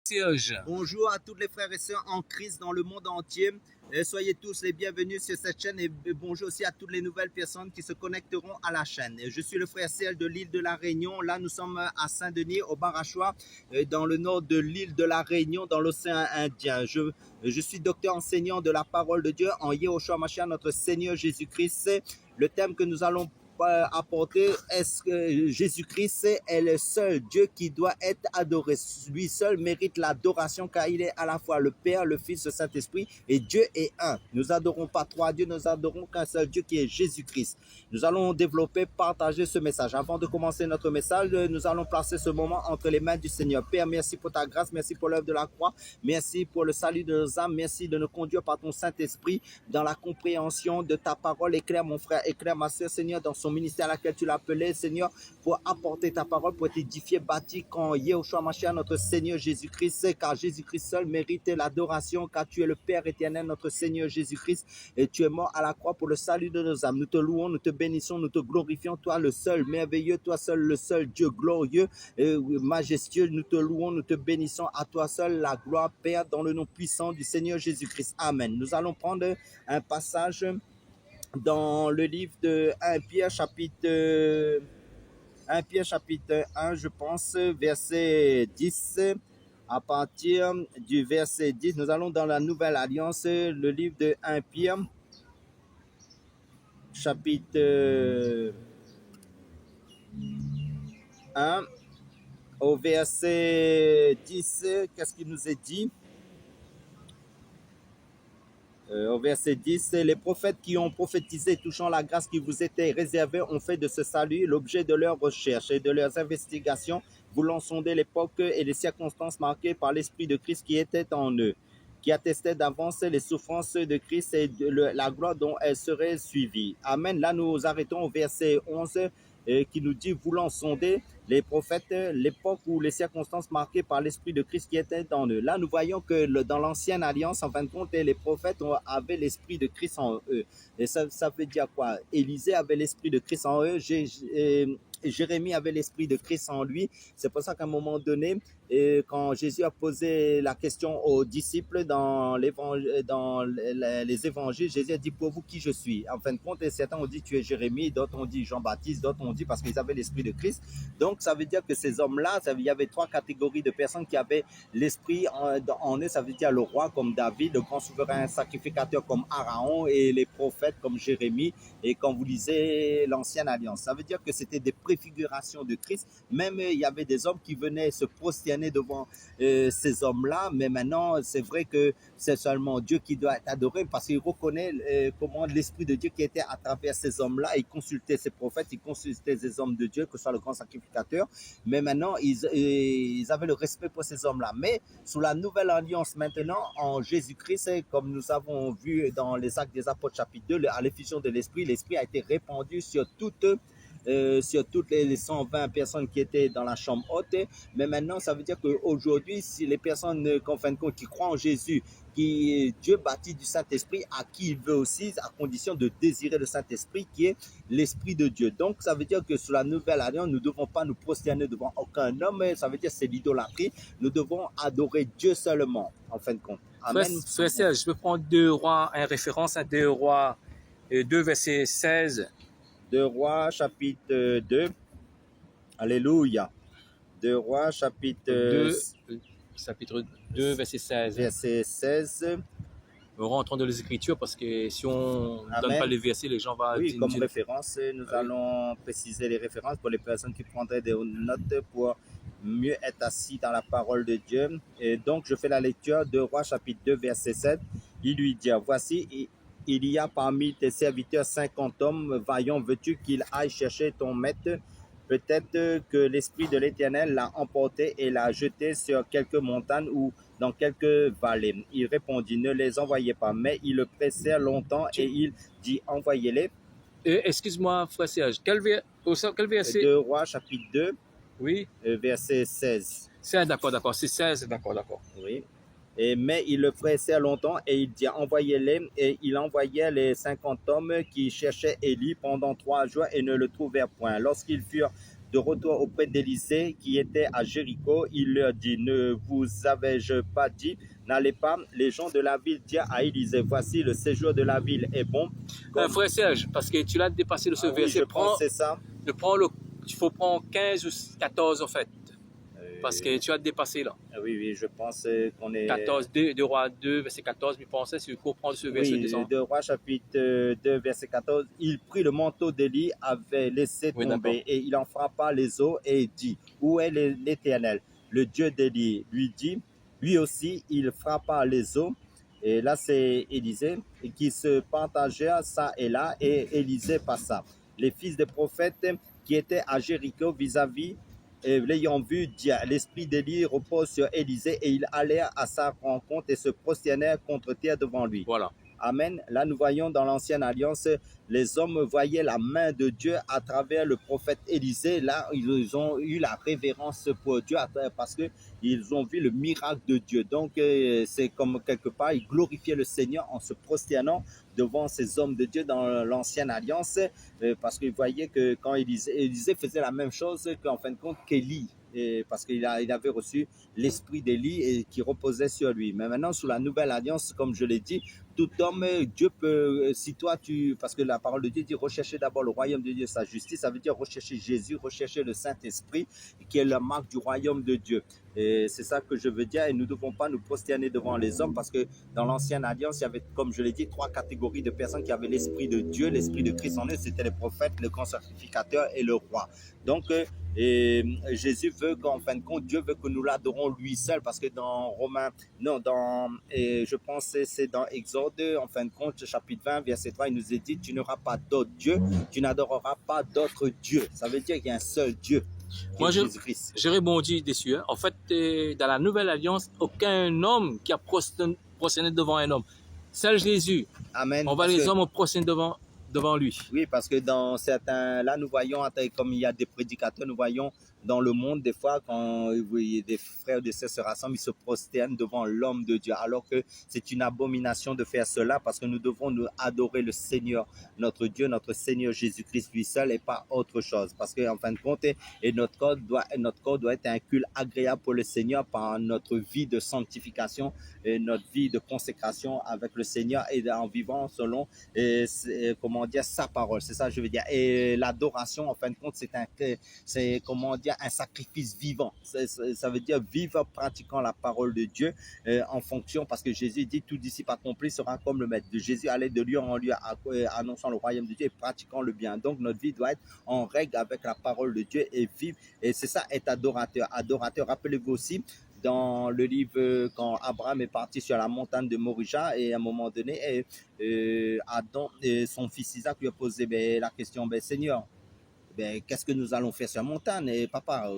Serge. Bonjour à tous les frères et sœurs en Christ dans le monde entier. Soyez tous les bienvenus sur cette chaîne et bonjour aussi à toutes les nouvelles personnes qui se connecteront à la chaîne. Je suis le frère Serge de l'île de la Réunion. Là, nous sommes à Saint-Denis, au Barachois, dans le nord de l'île de la Réunion, dans l'océan Indien. Je suis docteur enseignant de la parole de Dieu en Yehoshua Mashiach, notre Seigneur Jésus-Christ. Le thème que nous allons apporter, est-ce que Jésus-Christ est le seul Dieu qui doit être adoré? Lui seul mérite l'adoration car il est à la fois le Père, le Fils, le Saint-Esprit et Dieu est un. Nous adorons pas trois dieux, nous adorons qu'un seul Dieu qui est Jésus-Christ. Nous allons développer, partager ce message. Avant de commencer notre message, nous allons placer ce moment entre les mains du Seigneur. Père, merci pour ta grâce, merci pour l'œuvre de la croix, merci pour le salut de nos âmes, merci de nous conduire par ton Saint-Esprit dans la compréhension de ta parole. Éclaire mon frère, éclaire ma soeur, Seigneur, dans son ministère à laquelle tu l'as appelé, Seigneur, pour apporter ta parole, pour être édifié, bâti quand Yehoshua Mashiach, notre Seigneur Jésus-Christ, car Jésus-Christ seul mérite l'adoration, car tu es le Père éternel, notre Seigneur Jésus-Christ, et tu es mort à la croix pour le salut de nos âmes. Nous te louons, nous te bénissons, nous te glorifions, toi le seul merveilleux, toi seul le seul Dieu glorieux et majestueux. Nous te louons, nous te bénissons, à toi seul la gloire, Père, dans le nom puissant du Seigneur Jésus-Christ. Amen. Nous allons prendre un passage dans le livre de 1 Pierre chapitre 1, je pense, verset 10. À partir du verset 10, nous allons dans la Nouvelle Alliance, le livre de 1 Pierre, chapitre 1, au verset 10, qu'est-ce qu'il nous est dit? Au verset 10, les prophètes qui ont prophétisé touchant la grâce qui vous était réservée ont fait de ce salut l'objet de leurs recherches et de leurs investigations, voulant sonder l'époque et les circonstances marquées par l'Esprit de Christ qui était en eux, qui attestait d'avance les souffrances de Christ et de la gloire dont elles seraient suivies. Amen. Là, nous arrêtons au verset 11 qui nous dit, voulant sonder les prophètes, l'époque ou les circonstances marquées par l'Esprit de Christ qui était en eux. Là, nous voyons que dans l'Ancienne Alliance, en fin de compte, les prophètes avaient l'Esprit de Christ en eux. Et ça veut dire quoi? Élisée avait l'Esprit de Christ en eux, Jérémie avait l'Esprit de Christ en lui. C'est pour ça qu'à un moment donné, quand Jésus a posé la question aux disciples dans les évangiles, Jésus a dit, pour vous, qui je suis? En fin de compte, certains ont dit, tu es Jérémie, d'autres ont dit Jean-Baptiste, d'autres ont dit parce qu'ils avaient l'Esprit de Christ. Donc, ça veut dire que ces hommes-là, il y avait trois catégories de personnes qui avaient l'Esprit en eux. Ça veut dire le roi comme David, le grand souverain sacrificateur comme Aaron et les prophètes comme Jérémie. Et quand vous lisez l'Ancienne Alliance, ça veut dire que c'était des préfigurations de Christ. Même il y avait des hommes qui venaient se prosterner devant ces hommes-là, mais maintenant c'est vrai que c'est seulement Dieu qui doit être adoré parce qu'il reconnaît comment l'Esprit de Dieu qui était à travers ces hommes-là. Il consultait ces prophètes, il consultait ces hommes de Dieu, que ce soit le grand sacrificateur, mais maintenant ils avaient le respect pour ces hommes-là. Mais sous la nouvelle alliance maintenant, en Jésus-Christ, comme nous avons vu dans les Actes des Apôtres chapitre 2, à l'effusion de l'Esprit, l'Esprit a été répandu sur toutes les 120 personnes qui étaient dans la chambre haute. Mais maintenant, ça veut dire qu'aujourd'hui, si les personnes en fin de compte, qui croient en Jésus, qui Dieu bâtit du Saint-Esprit, à qui il veut aussi, à condition de désirer le Saint-Esprit, qui est l'Esprit de Dieu. Donc, ça veut dire que sous la nouvelle alliance, nous ne devons pas nous prosterner devant aucun homme. Ça veut dire que c'est l'idolâtrie. Nous devons adorer Dieu seulement, en fin de compte. Amen. Frère Serge, je peux prendre 2 Rois, en référence à 2 Rois 2, verset 16. 2 Rois, chapitre 2. Alléluia. 2 Rois, chapitre 2, verset 16. Verset 16. Nous rentrons dans les Écritures parce que si on ne donne pas les versets, les gens vont... Oui, comme référence, nous allons préciser les références pour les personnes qui prendraient des notes pour mieux être assis dans la parole de Dieu. Et donc, je fais la lecture de Rois, chapitre 2, verset 7. Il lui dit, voici, il y a parmi tes serviteurs 50 hommes vaillants, veux-tu qu'il aille chercher ton maître? Peut-être que l'Esprit de l'Éternel l'a emporté et l'a jeté sur quelques montagnes ou dans quelques vallées. Il répondit, ne les envoyez pas, mais ils le pressèrent longtemps et il dit, envoyez-les. Excuse-moi, frère Serge, quel verset? 2 Rois, chapitre 2, oui. Verset 16. 16, d'accord, c'est 16, d'accord. Oui. Mais il le pressait longtemps et il dit envoyez-les, et il envoyait les 50 hommes qui cherchaient Élie pendant 3 jours et ne le trouvèrent point. Lorsqu'ils furent de retour auprès d'Élisée qui était à Jéricho, il leur dit, ne vous avais-je pas dit, n'allez pas, les gens de la ville dirent à Élisée, voici le séjour de la ville est bon. Frère Serge, parce que tu l'as dépassé de ce Oui, verset, je pense que c'est ça. il faut prendre 15 ou 14 en fait. Parce que tu as dépassé là. Oui, je pense qu'on est... 14, 2 Rois 2, verset 14, mais pensez si vous prendre ce verset. Oui, 2 Rois chapitre 2, verset 14. Il prit le manteau d'Élie, avait laissé tomber, et il en frappa les eaux et dit, où est l'Éternel? Le Dieu d'Élie lui dit, lui aussi, il frappa les eaux. Et là, c'est Élisée qui se partagèrent ça et là, et Élisée passa. Les fils des prophètes qui étaient à Jéricho vis-à-vis, l'ayant vu, dire, l'esprit d'Élie repose sur Élisée, et ils allèrent à sa rencontre et se prosternèrent contre terre devant lui. Voilà. Amen. Là, nous voyons dans l'Ancienne Alliance, les hommes voyaient la main de Dieu à travers le prophète Élisée. Là, ils ont eu la révérence pour Dieu parce qu'ils ont vu le miracle de Dieu. Donc, c'est comme quelque part, ils glorifiaient le Seigneur en se prosternant devant ces hommes de Dieu dans l'Ancienne Alliance parce qu'ils voyaient que quand Élisée faisait la même chose qu'en fin de compte qu'Élie. Parce qu'il avait reçu l'esprit d'Élie et qui reposait sur lui. Mais maintenant, sous la nouvelle alliance, comme je l'ai dit, tout homme, Dieu peut, si toi parce que la parole de Dieu dit rechercher d'abord le royaume de Dieu, sa justice, ça veut dire rechercher Jésus, rechercher le Saint-Esprit, qui est la marque du royaume de Dieu. Et c'est ça que je veux dire, et nous ne devons pas nous prosterner devant les hommes, parce que dans l'ancienne alliance, il y avait, comme je l'ai dit, 3 catégories de personnes qui avaient l'esprit de Dieu, l'esprit de Christ en eux, c'était les prophètes, le grand sacrificateur et le roi. Donc, et Jésus veut qu'en fin de compte, Dieu veut que nous l'adorons lui seul, parce que dans Romains, non, je pense que c'est dans Exode, en fin de compte, chapitre 20, verset 3, il nous est dit, tu n'auras pas d'autre Dieu, tu n'adoreras pas d'autre Dieu. Ça veut dire qu'il y a un seul Dieu. Moi, j'ai rebondi dessus. Hein. En fait, dans la nouvelle alliance, aucun homme qui a prosterné devant un homme. Seul Jésus. Amen. On va les hommes prosterner devant lui. Oui, parce que dans certains, là nous voyons, comme il y a des prédicateurs, nous voyons dans le monde des fois quand des frères et des sœurs se rassemblent, ils se prosternent devant l'homme de Dieu, alors que c'est une abomination de faire cela, parce que nous devons nous adorer le Seigneur, notre Dieu, notre Seigneur Jésus-Christ lui seul et pas autre chose, parce qu'en fin de compte, et notre corps doit être un culte agréable pour le Seigneur par notre vie de sanctification et notre vie de consécration avec le Seigneur et en vivant selon comment dire sa parole, c'est ça que je veux dire. Et l'adoration en fin de compte c'est comment dire un sacrifice vivant, ça veut dire vivre pratiquant la parole de Dieu en fonction, parce que Jésus dit tout disciple accompli sera comme le maître. Jésus allait de lieu en lieu annonçant le royaume de Dieu et pratiquant le bien. Donc notre vie doit être en règle avec la parole de Dieu et vivre, et c'est ça être adorateur. Rappelez-vous aussi dans le livre quand Abraham est parti sur la montagne de Morija, et à un moment donné Adam et son fils Isaac lui a posé la question, Seigneur, qu'est-ce que nous allons faire sur la montagne? Et papa,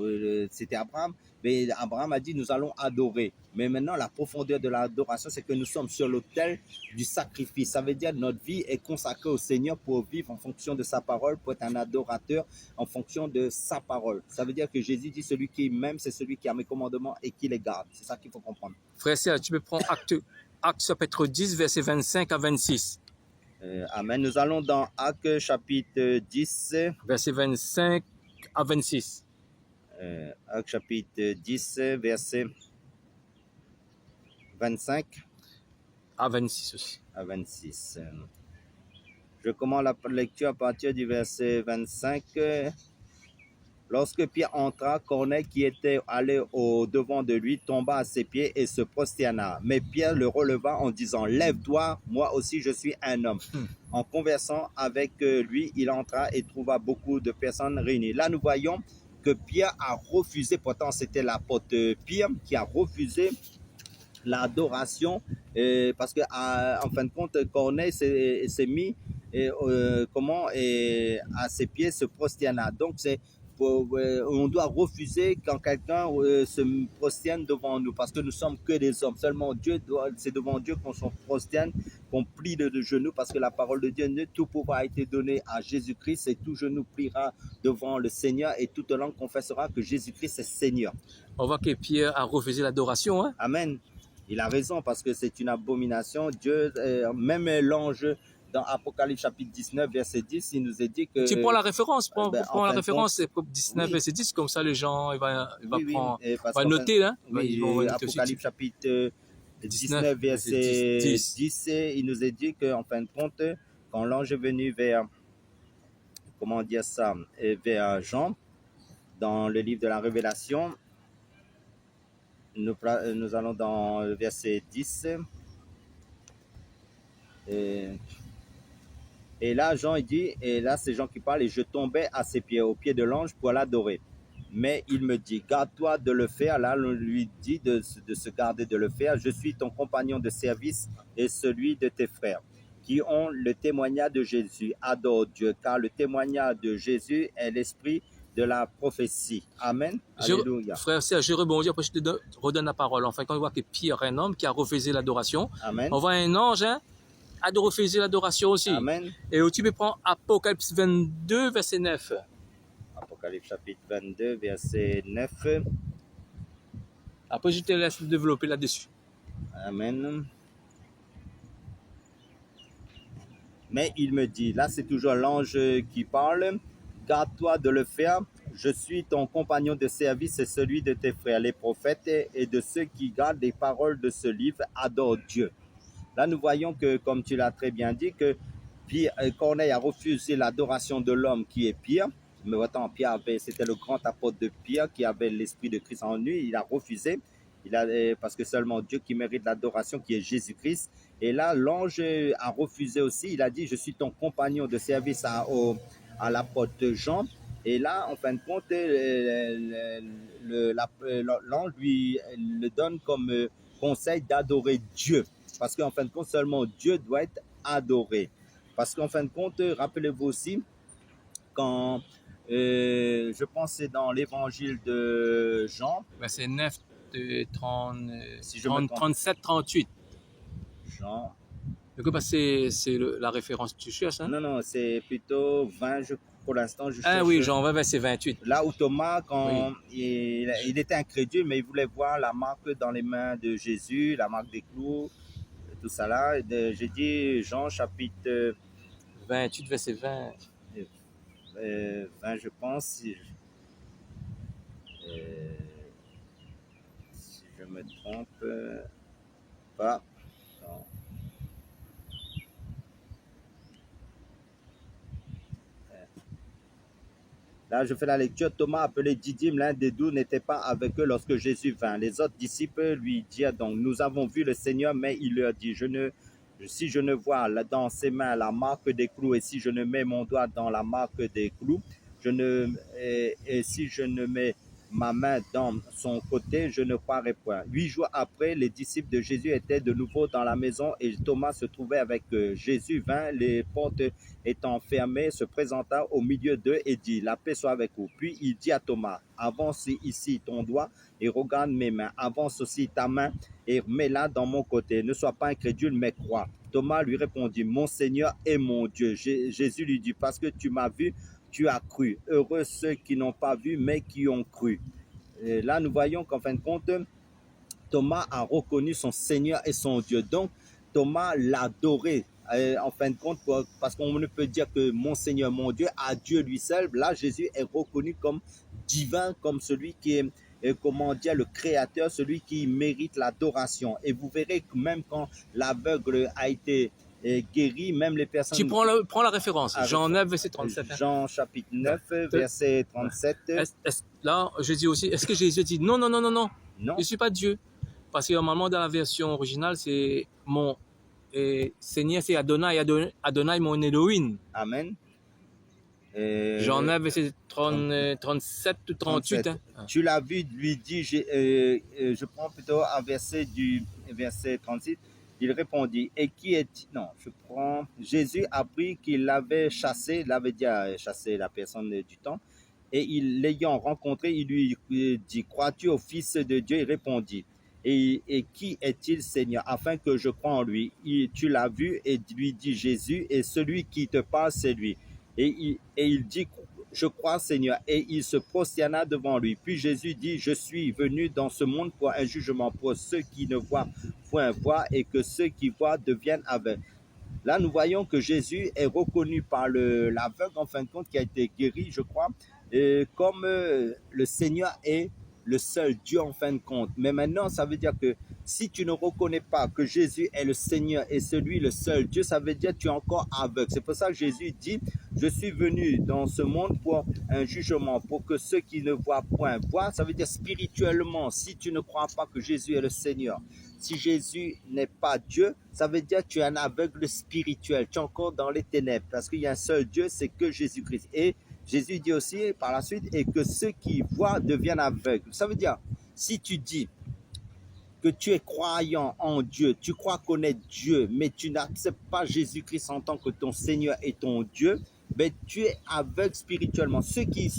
c'était Abraham. Mais Abraham a dit, nous allons adorer. Mais maintenant, la profondeur de l'adoration, c'est que nous sommes sur l'autel du sacrifice. Ça veut dire que notre vie est consacrée au Seigneur pour vivre en fonction de sa parole, pour être un adorateur en fonction de sa parole. Ça veut dire que Jésus dit, celui qui m'aime, c'est celui qui a mes commandements et qui les garde. C'est ça qu'il faut comprendre. Frère Serge, tu peux prendre Actes chapitre 10, versets 25 à 26. Amen. Nous allons dans Actes chapitre 10. Verset 25 à 26. Actes chapitre 10, verset 25 à 26 aussi. À 26. Je commence la lecture à partir du verset 25. Lorsque Pierre entra, Corneille, qui était allé au-devant de lui, tomba à ses pieds et se prosterna. Mais Pierre le releva en disant, « Lève-toi, moi aussi je suis un homme. » En conversant avec lui, il entra et trouva beaucoup de personnes réunies. Là, nous voyons que Pierre a refusé, pourtant c'était l'apôtre Pierre qui a refusé l'adoration, parce que en fin de compte, Corneille s'est mis à ses pieds, se prosterna. Donc on doit refuser quand quelqu'un se prosterne devant nous, parce que nous sommes que des hommes. Seulement c'est devant Dieu qu'on se prosterne, qu'on plie de genoux, parce que la parole de Dieu, tout pouvoir a été donné à Jésus-Christ, et tout genou pliera devant le Seigneur, et toute langue confessera que Jésus-Christ est Seigneur. On voit que Pierre a refusé l'adoration. Hein? Amen. Il a raison, parce que c'est une abomination. Dieu, même l'ange dans Apocalypse chapitre 19, verset 10, il nous est dit que... Tu prends la référence, prends en la fin de référence, c'est compte, 19 oui, verset 10, comme ça les gens, il va oui, prendre, et parce va qu'en fin, noter, hein, oui, ils vont noter aussi. Apocalypse chapitre 19 19, verset verset 10. 10, il nous est dit qu'en fin de compte, quand l'ange est venu vers, comment dire ça, vers Jean, dans le livre de la Révélation, nous allons dans le verset 10. Et là, Jean, il dit, et là, c'est Jean qui parle, et je tombais à ses pieds, aux pieds de l'ange pour l'adorer. Mais il me dit, garde-toi de le faire. Là, on lui dit de se garder de le faire. Je suis ton compagnon de service et celui de tes frères qui ont le témoignage de Jésus. Adore Dieu, car le témoignage de Jésus est l'esprit de la prophétie. Amen. Alléluia. Frère Serge, je rebondis, après je te redonne la parole. Enfin, quand on voit que Pierre, un homme qui a refusé l'adoration, Amen. on voit un ange, hein, a de refuser l'adoration aussi. Amen. Et tu peux prendre Apocalypse 22, verset 9. Apocalypse chapitre 22, verset 9. Après, je te laisse développer là-dessus. Amen. Mais il me dit, là c'est toujours l'ange qui parle, garde-toi de le faire, je suis ton compagnon de service et celui de tes frères, les prophètes et de ceux qui gardent les paroles de ce livre, adore Dieu. Là nous voyons que, comme tu l'as très bien dit, que Corneille a refusé l'adoration de l'homme qui est Pierre. Mais autant Pierre c'était le grand apôtre de Pierre qui avait l'esprit de Christ en lui, il a refusé. Parce que seulement Dieu qui mérite l'adoration, qui est Jésus-Christ. Et là, l'ange a refusé aussi. Il a dit, je suis ton compagnon de service à l'apôtre Jean. Et là, en fin de compte, l'ange lui le donne comme conseil d'adorer Dieu. Parce qu'en fin de compte, seulement Dieu doit être adoré. Parce qu'en fin de compte, rappelez-vous aussi, quand je pense que c'est dans l'évangile de Jean. Verset 9. 30, si 37, 38. Jean. C'est la référence que tu cherches, hein? Non, c'est plutôt 20, pour l'instant. Ah oui, Jean 20, verset 28. Là où Thomas, quand oui. il était incrédule, mais il voulait voir la marque dans les mains de Jésus, la marque des clous, tout ça là. J'ai dit Jean chapitre 28, verset 20. 20, je pense. Si je me trompe pas. Non. Là, je fais la lecture. Thomas, appelé Didyme, l'un des 12, n'était pas avec eux lorsque Jésus vint. Les autres disciples lui dirent donc, nous avons vu le Seigneur, mais il leur dit, si je ne vois dans ses mains la marque des clous, et si je ne mets mon doigt dans la marque des clous, et si je ne mets ma main dans son côté, je ne croirai point. 8 jours après, les disciples de Jésus étaient de nouveau dans la maison et Thomas se trouvait avec eux. Jésus vint, les portes étant fermées, se présenta au milieu d'eux et dit, la paix soit avec vous. Puis il dit à Thomas, avance ici ton doigt et regarde mes mains. Avance aussi ta main et mets-la dans mon côté. Ne sois pas incrédule, mais crois. Thomas lui répondit, mon Seigneur et mon Dieu. Jésus lui dit, parce que tu m'as vu, tu as cru. Heureux ceux qui n'ont pas vu, mais qui ont cru. Et là, nous voyons qu'en fin de compte, Thomas a reconnu son Seigneur et son Dieu. Donc, Thomas l'a adoré. En fin de compte, parce qu'on ne peut dire que mon Seigneur, mon Dieu, à Dieu lui seul. Là, Jésus est reconnu comme divin, comme celui qui est, comment dire, le créateur, celui qui mérite l'adoration. Et vous verrez que même quand l'aveugle a été guéri, même les personnes... Tu prends la référence, Jean 9, verset 37. Jean chapitre 9, verset 37. Là, je dis aussi, est-ce que Jésus dit non, non, je ne suis pas Dieu. Parce que normalement, dans la version originale, c'est mon Seigneur, c'est Adonai, Adonai, mon Elohim. Amen. Jean 9, verset 37 ou 38. Hein. Tu l'as vu, lui dit, je prends plutôt un verset du verset 36. Il répondit, et qui est... Non, je prends... Jésus apprit qu'il l'avait chassé, il avait déjà chassé la personne du temps, et l'ayant rencontré, il lui dit, crois-tu au Fils de Dieu? Il répondit, et qui est-il, Seigneur, afin que je croie en lui? Tu l'as vu, et lui dit Jésus, et celui qui te parle, c'est lui. Et il dit, je crois, Seigneur, et il se prosterna devant lui. Puis Jésus dit, je suis venu dans ce monde pour un jugement, pour ceux qui ne voient point voient, et que ceux qui voient deviennent aveugles. Là, nous voyons que Jésus est reconnu par l'aveugle, en fin de compte, qui a été guéri, je crois, comme le Seigneur est le seul Dieu, en fin de compte. Mais maintenant, ça veut dire que si tu ne reconnais pas que Jésus est le Seigneur et celui le seul Dieu, ça veut dire que tu es encore aveugle. C'est pour ça que Jésus dit, je suis venu dans ce monde pour un jugement, pour que ceux qui ne voient point voient. Ça veut dire spirituellement, si tu ne crois pas que Jésus est le Seigneur, si Jésus n'est pas Dieu, ça veut dire que tu es un aveugle spirituel. Tu es encore dans les ténèbres parce qu'il y a un seul Dieu, c'est que Jésus-Christ. Et Jésus dit aussi par la suite, et que ceux qui voient deviennent aveugles. Ça veut dire, si tu dis que tu es croyant en Dieu, tu crois connaître Dieu, mais tu n'acceptes pas Jésus-Christ en tant que ton Seigneur et ton Dieu, ben, tu es aveugle spirituellement. Ceux qui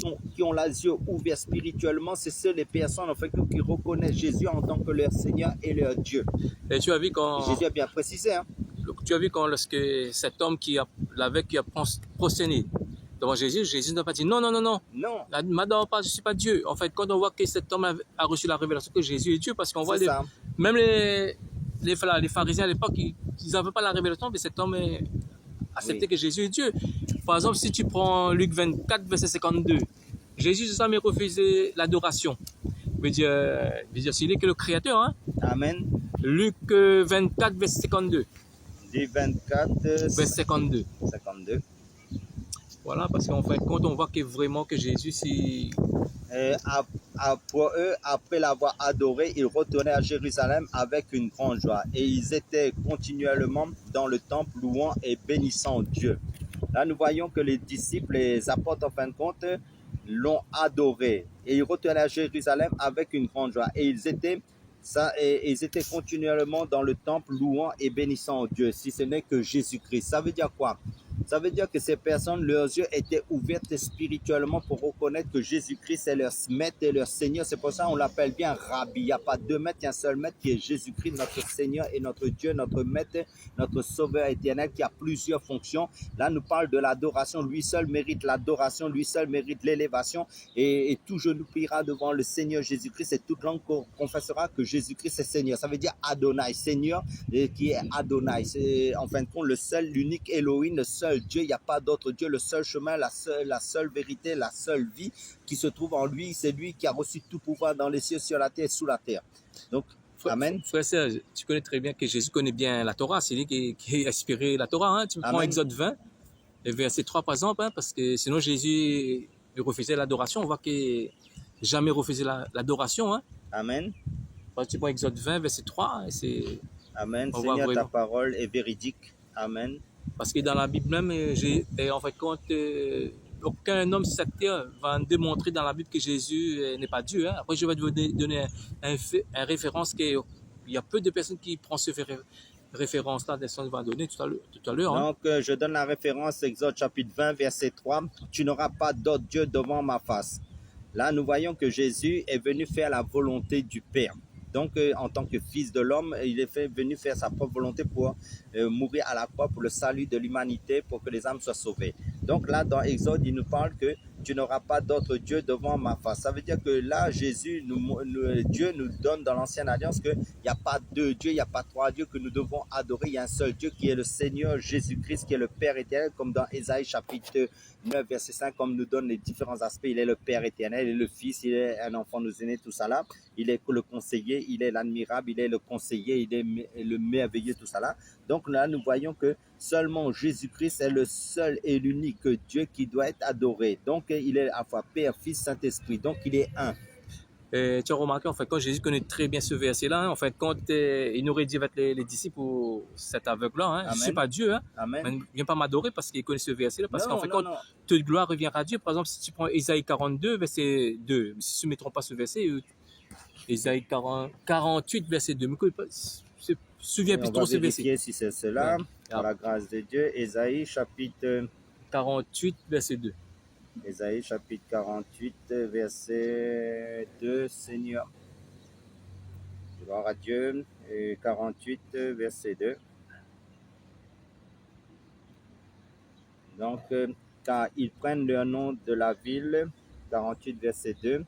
ont les yeux ouverts spirituellement, c'est ceux les personnes en fait, qui reconnaissent Jésus en tant que leur Seigneur et leur Dieu. Et tu as vu quand, Jésus a bien précisé. Hein? tu as vu quand lorsque cet homme l'aveugle qui a prosterné devant Jésus, Jésus n'a pas dit non, non, non, non. Non. M'adore pas, je ne suis pas Dieu. En fait, quand on voit que cet homme a reçu la révélation que Jésus est Dieu, parce qu'on voit même les pharisiens à l'époque, ils n'avaient pas la révélation, mais cet homme a accepté que Jésus est Dieu. Par exemple, si tu prends Luc 24, verset 52, Jésus n'a jamais refusé l'adoration. Veut dire s'il est que le Créateur. Hein? Amen. Luc 24, verset 52. Luc 24, verset 52. 52. Voilà, parce qu'en fait, quand on voit que vraiment que Jésus, c'est... Pour eux, après l'avoir adoré, ils retournaient à Jérusalem avec une grande joie. Et ils étaient continuellement dans le temple louant et bénissant Dieu. Là, nous voyons que les disciples, les apôtres, en fin de compte, l'ont adoré. Et ils retournaient à Jérusalem avec une grande joie. Et ils étaient continuellement dans le temple louant et bénissant Dieu, si ce n'est que Jésus-Christ. Ça veut dire quoi? Ça veut dire que ces personnes, leurs yeux étaient ouverts spirituellement pour reconnaître que Jésus-Christ est leur maître et leur Seigneur. C'est pour ça qu'on l'appelle bien Rabbi. Il n'y a pas deux maîtres, il y a un seul maître qui est Jésus-Christ, notre Seigneur et notre Dieu, notre maître, notre Sauveur éternel qui a plusieurs fonctions. Là, nous parle de l'adoration. Lui seul mérite l'adoration, lui seul mérite l'élévation. Et tout genou pliera devant le Seigneur Jésus-Christ et toute langue confessera que Jésus-Christ est Seigneur. Ça veut dire Adonai, Seigneur qui est Adonai. C'est en fin de compte le seul, l'unique Elohim, le seul Dieu, il n'y a pas d'autre Dieu, le seul chemin, la seule vérité, la seule vie qui se trouve en lui, c'est lui qui a reçu tout pouvoir dans les cieux, sur la terre et sous la terre. Donc, amen. Frère Serge, tu connais très bien que Jésus connaît bien la Torah, c'est lui qui a inspiré la Torah. Hein? Tu prends Exode 20, verset 3 par exemple, hein, parce que sinon Jésus refusait l'adoration, on voit qu'il n'a jamais refusé l'adoration. Hein? Amen. Tu prends Exode 20, verset 3, c'est... Amen. Seigneur, ta parole est véridique. Amen. Parce que dans la Bible même, en fait, aucun homme sur cette terre va démontrer dans la Bible que Jésus n'est pas Dieu. Hein. Après, je vais te donner un référence qu'il y a peu de personnes qui prennent ce référence-là, Nelson va donner tout à l'heure. Hein. Donc, je donne la référence, Exode chapitre 20, verset 3. Tu n'auras pas d'autre Dieu devant ma face. Là, nous voyons que Jésus est venu faire la volonté du Père. Donc, en tant que fils de l'homme, il est venu faire sa propre volonté pour mourir à la croix pour le salut de l'humanité, pour que les âmes soient sauvées. Donc là, dans Exode, il nous parle que tu n'auras pas d'autre Dieu devant ma face. Ça veut dire que là, Dieu nous donne dans l'ancienne alliance qu'il n'y a pas deux dieux, il n'y a pas trois dieux que nous devons adorer. Il y a un seul Dieu qui est le Seigneur Jésus-Christ, qui est le Père éternel, comme dans Ésaïe chapitre 9, verset 5, comme nous donne les différents aspects. Il est le Père éternel, il est le Fils, il est un enfant nous-né, tout ça là. Il est le conseiller, il est l'admirable, il est le conseiller, il est le merveilleux, tout ça là. Donc là, nous voyons que seulement Jésus-Christ est le seul et l'unique Dieu qui doit être adoré. Donc, il est à la fois Père, Fils, Saint-Esprit. Donc, il est un. Et tu as remarqué, en fait, quand Jésus connaît très bien ce verset-là, hein, en fait, quand il nous aurait dit avec les disciples, cet aveugle-là, hein, je ne suis pas Dieu, hein, ne viens pas m'adorer parce qu'il connaît ce verset-là. Parce qu'en fait, quand toute gloire reviendra à Dieu, par exemple, si tu prends Ésaïe 42, verset 2, si tu ne mettras pas ce verset, Ésaïe 48, verset 2, mais souviens plus trop ce verset. On va vérifier si c'est cela, par la grâce de Dieu. Ésaïe chapitre 48, verset 2. Ésaïe chapitre 48, verset 2, Seigneur. Gloire à Dieu. Et 48, verset 2. Donc, car ils prennent le nom de la ville, 48, verset 2,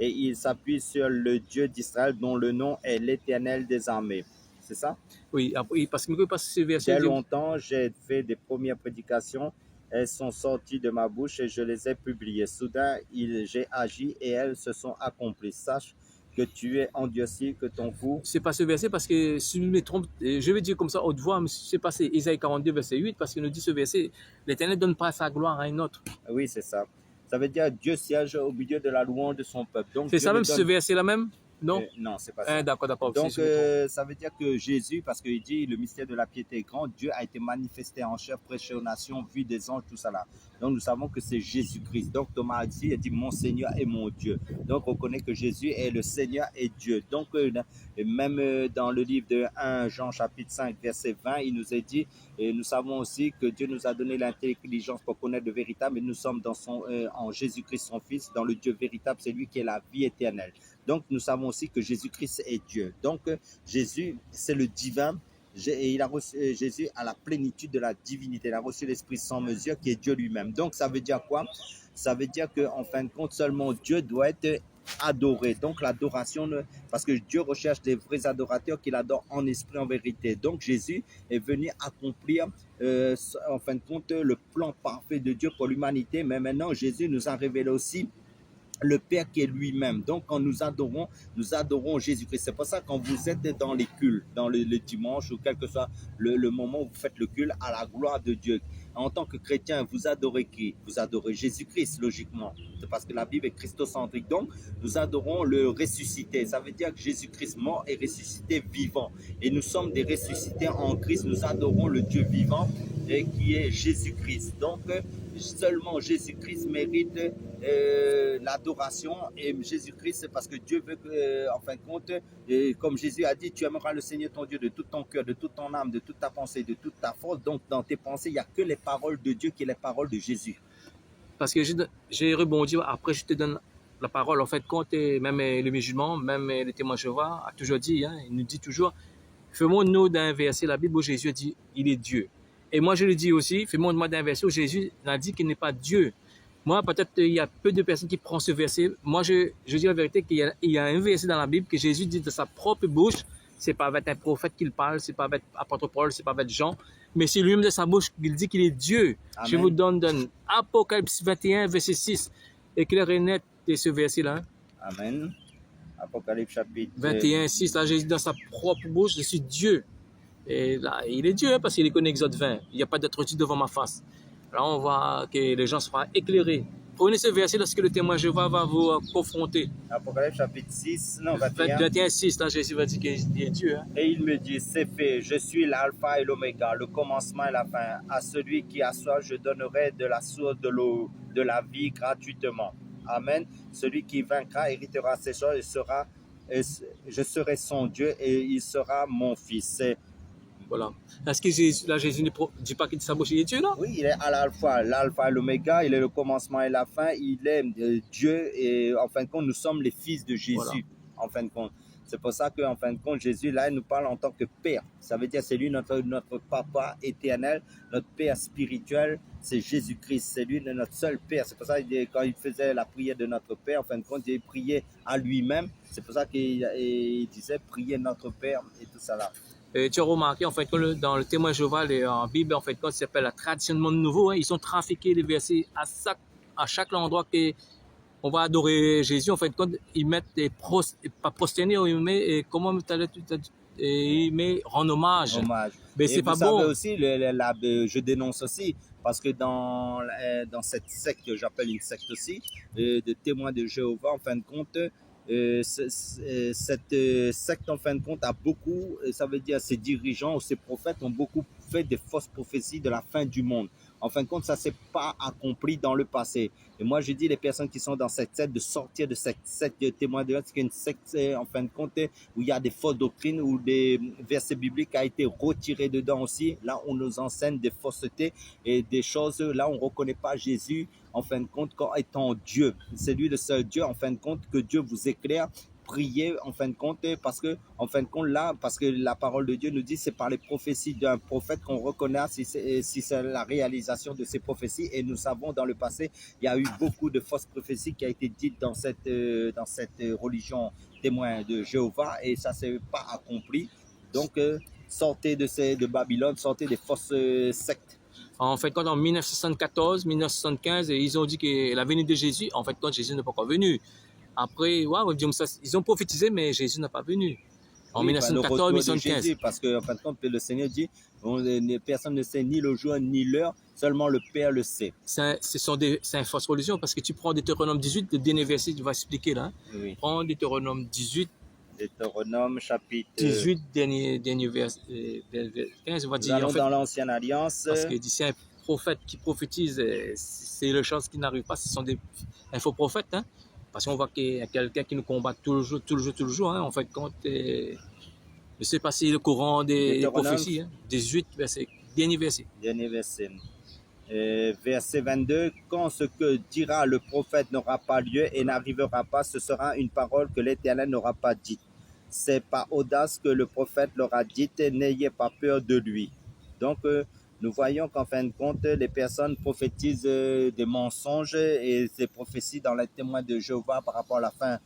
et ils s'appuient sur le Dieu d'Israël dont le nom est l'Éternel des armées. c'est ça? Oui, parce que ce verset... Dès longtemps, j'ai fait des premières prédications. Elles sont sorties de ma bouche et je les ai publiées. Soudain, j'ai agi et elles se sont accomplies. Sache que tu es endurci, que ton cou... C'est pas ce verset parce que si je me trompe, je vais dire comme ça haute voix, mais c'est passé Isaïe 42, verset 8, parce qu'il nous dit ce verset, l'Éternel ne donne pas sa gloire à un autre. Oui, c'est ça. Ça veut dire Dieu siège au milieu de la louange de son peuple. C'est ça même, ce verset-là même? Non, non, c'est pas ça. D'accord. Donc, ça veut dire que Jésus, parce qu'il dit le mystère de la piété est grand, Dieu a été manifesté en chair, prêché aux nations, vu des anges, tout ça là. Donc, nous savons que c'est Jésus-Christ. Donc, Thomas a dit, mon Seigneur et mon Dieu. Donc, on reconnaît que Jésus est le Seigneur et Dieu. Donc, même dans le livre de 1 Jean chapitre 5, verset 20, il nous est dit, et nous savons aussi que Dieu nous a donné l'intelligence pour connaître le véritable, et nous sommes en Jésus-Christ, son Fils, dans le Dieu véritable, c'est lui qui est la vie éternelle. Donc, nous savons aussi que Jésus-Christ est Dieu. Donc, Jésus, c'est le divin. Et Jésus a la plénitude de la divinité. Il a reçu l'Esprit sans mesure qui est Dieu lui-même. Donc, ça veut dire quoi? Ça veut dire qu'en fin de compte, seulement Dieu doit être adoré. Donc, l'adoration, parce que Dieu recherche des vrais adorateurs qui l'adorent en esprit, en vérité. Donc, Jésus est venu accomplir, en fin de compte, le plan parfait de Dieu pour l'humanité. Mais maintenant, Jésus nous a révélé aussi le Père qui est lui-même. Donc, quand nous adorons Jésus-Christ. C'est pour ça que quand vous êtes dans les cultes, dans le dimanche ou quel que soit le moment où vous faites le culte à la gloire de Dieu, en tant que chrétien, vous adorez qui? Vous adorez Jésus-Christ, logiquement. C'est parce que la Bible est christocentrique. Donc, nous adorons le ressuscité. Ça veut dire que Jésus-Christ mort est ressuscité vivant. Et nous sommes des ressuscités en Christ. Nous adorons le Dieu vivant et qui est Jésus-Christ. Donc, seulement Jésus-Christ mérite l'adoration, et Jésus-Christ, c'est parce que Dieu veut que, en fin de compte, comme Jésus a dit, tu aimeras le Seigneur ton Dieu de tout ton cœur, de toute ton âme, de toute ta pensée, de toute ta force. Donc, dans tes pensées, il n'y a que les paroles de Dieu qui est les paroles de Jésus. Parce que j'ai rebondi, après je te donne la parole. En fait, quand même les musulmans, même les témoins de Jéhovah, a toujours dit, il nous dit toujours, fais-moi d'un verset la Bible où Jésus dit, il est Dieu. Et moi, je le dis aussi, fais-moi d'un verset où Jésus a dit qu'il n'est pas Dieu. Moi, peut-être il y a peu de personnes qui prennent ce verset. Moi, je dis la vérité qu'il y a un verset dans la Bible que Jésus dit de sa propre bouche. C'est pas avec un prophète qu'il parle, c'est pas avec apôtre Paul, c'est pas avec Jean, mais c'est lui-même de sa bouche qu'il dit qu'il est Dieu. Amen. Je vous donne Apocalypse 21, verset 6. Éclaire et net ce verset-là. Amen. Apocalypse chapitre 21, 6. Là, Jésus dit dans sa propre bouche, je suis Dieu. Et là, il est Dieu, parce qu'il est connu Exode 20. Il n'y a pas d'autre Dieu devant ma face. Là, on voit que les gens seront éclairés. Prenez ce verset lorsque le témoin Jéhovah va vous confronter. Apocalypse chapitre 6, non, 21. 21, 6, là, Jésus va dire qu'il est Dieu. Et il me dit, c'est fait, je suis l'alpha et l'oméga, le commencement et la fin. À celui qui a soif, je donnerai de la source de l'eau, de la vie gratuitement. Amen. Celui qui vaincra héritera ces choses et je serai son Dieu et il sera mon fils. Voilà. Est-ce que Jésus ne dit pas qu'il sa bouche, il est Dieu, là? Oui, il est à l'alpha et l'oméga, il est le commencement et la fin, il est Dieu, et en fin de compte, nous sommes les fils de Jésus, voilà. En fin de compte. C'est pour ça qu'en fin de compte, Jésus, là, il nous parle en tant que Père. Ça veut dire c'est lui notre Papa éternel, notre Père spirituel, c'est Jésus-Christ, c'est lui notre seul Père. C'est pour ça que quand il faisait la prière de notre Père, en fin de compte, il priait à lui-même. C'est pour ça qu'il disait prier notre Père et tout ça là. Et tu as remarqué, en fait, que dans le témoin Jéhovah, en Bible, en fait, quand ça s'appelle la tradition du monde nouveau, ils ont trafiqué les versets à chaque endroit qu'on va adorer Jésus. En fait, quand ils mettent pas prosterner, ils mettent rendre hommage. Mais c'est pas bon. Vous savez aussi, je dénonce aussi, parce que dans cette secte, que j'appelle une secte aussi, de témoins de Jéhovah, en fin de compte, cette secte en fin de compte a beaucoup, ça veut dire ses dirigeants ou ses prophètes ont beaucoup fait des fausses prophéties de la fin du monde. En fin de compte, ça ne s'est pas accompli dans le passé. Et moi, je dis les personnes qui sont dans cette secte de sortir de cette secte de témoins de Jéhovah, c'est une secte en fin de compte où il y a des fausses doctrines, où des versets bibliques ont été retirés dedans aussi. Là, on nous enseigne des faussetés et des choses. Là, on ne reconnaît pas Jésus en fin de compte comme étant Dieu. C'est lui le seul Dieu, en fin de compte, que Dieu vous éclaire. Prier en fin de compte, parce que en fin de compte là, parce que la parole de Dieu nous dit c'est par les prophéties d'un prophète qu'on reconnaît si c'est la réalisation de ces prophéties, et nous savons dans le passé il y a eu beaucoup de fausses prophéties qui a été dites dans cette religion témoin de Jéhovah, et ça s'est pas accompli. Donc, sortez de Babylone, sortez des fausses sectes. En fait, quand en 1974, 1975, ils ont dit que la venue de Jésus, en fait, quand Jésus n'est pas encore venu. Après, wow, ils ont prophétisé, mais Jésus n'est pas venu. En 1914, 1975. Jésus, parce qu'en fin de compte, le Seigneur dit, personne ne sait ni le jour ni l'heure, seulement le Père le sait. C'est une fausse religion, parce que tu prends Deutéronome 18, le dernier verset, tu vas expliquer là. Oui. Prends Deutéronome 18. Deutéronome chapitre 18, dernier verset, 15, on va dire. En fait, dans l'Ancienne Alliance. Parce que c'est un prophète qui prophétise, c'est les choses qui n'arrivent pas, ce sont des infoprophètes, hein. Parce qu'on voit qu'il y a quelqu'un qui nous combat tout le jour, hein. En fait, quand je ne sais pas si le courant des prophéties, hein. 18, dernier verset. Dernier verset. Verset 22, quand ce que dira le prophète n'aura pas lieu et n'arrivera pas, ce sera une parole que l'Éternel n'aura pas dite. C'est par audace que le prophète l'aura dite, n'ayez pas peur de lui. Donc, nous voyons qu'en fin de compte, les personnes prophétisent des mensonges et ces prophéties dans les témoins de Jéhovah par rapport à la fin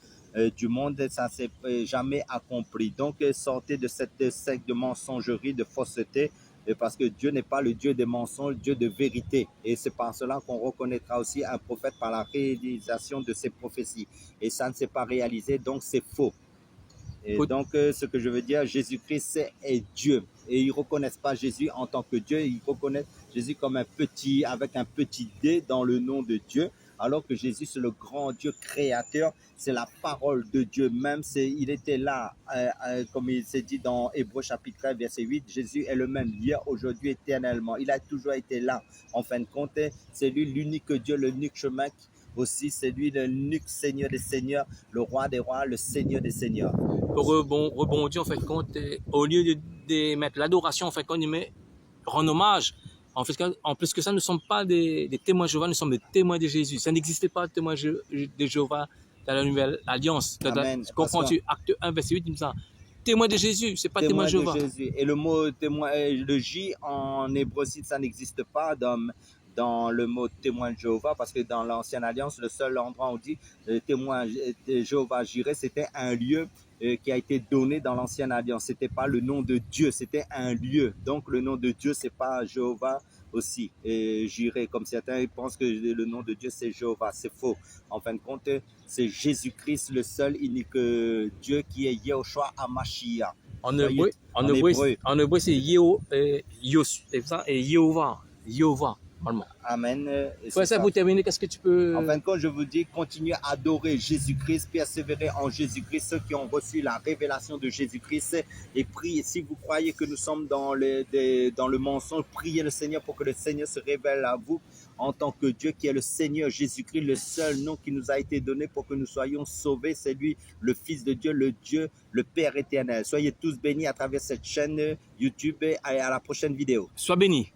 du monde, ça ne s'est jamais accompli. Donc, sortez de cette secte de mensonger, de fausseté, parce que Dieu n'est pas le Dieu des mensonges, Dieu de vérité. Et c'est par cela qu'on reconnaîtra aussi un prophète par la réalisation de ses prophéties. Et ça ne s'est pas réalisé, donc c'est faux. Et donc, ce que je veux dire, Jésus-Christ est Dieu. Et ils ne reconnaissent pas Jésus en tant que Dieu, ils reconnaissent Jésus comme un petit, avec un petit D dans le nom de Dieu. Alors que Jésus, c'est le grand Dieu créateur, c'est la parole de Dieu même. Il était là, comme il s'est dit dans Hébreux chapitre 13, verset 8, Jésus est le même hier, aujourd'hui, éternellement. Il a toujours été là. En fin de compte, c'est lui l'unique Dieu, l'unique chemin aussi, c'est lui l'unique Seigneur des Seigneurs, le Roi des Rois, le Seigneur des Seigneurs. Pour rebondir, en fait, compte, au lieu de mettre l'adoration, en fait, on y met rend hommage. En fait, en plus que ça, nous ne sommes pas des témoins de Jéhovah, nous sommes des témoins de Jésus. Ça n'existait pas de témoins de Jéhovah dans la Nouvelle Alliance. Comprends-tu? Acte 1, verset 8, il me dit témoin de Jésus, c'est pas témoin de Jéhovah. Et le mot témoin, le J en hébreu, ça n'existe pas dans le mot témoin de Jéhovah, parce que dans l'Ancienne Alliance, le seul endroit où on dit témoin de Jéhovah Jireh, c'était un lieu qui a été donné dans l'Ancienne Alliance. C'était pas le nom de Dieu, c'était un lieu. Donc le nom de Dieu, c'est pas Jéhovah aussi. Et Jireh, comme certains pensent que le nom de Dieu, c'est Jéhovah. C'est faux. En fin de compte, c'est Jésus-Christ, le seul unique Dieu qui est Yehoshua HaMashiach. En hébreu, c'est Yehovah. Amen. Ça, pour terminer, qu'est-ce que tu peux... En fin de compte, je vous dis, continuez à adorer Jésus-Christ, persévérer en Jésus-Christ, ceux qui ont reçu la révélation de Jésus-Christ, et priez. Si vous croyez que nous sommes dans le mensonge, priez le Seigneur pour que le Seigneur se révèle à vous en tant que Dieu, qui est le Seigneur Jésus-Christ, le seul nom qui nous a été donné pour que nous soyons sauvés. C'est lui, le Fils de Dieu, le Père éternel. Soyez tous bénis à travers cette chaîne YouTube et à la prochaine vidéo. Sois béni.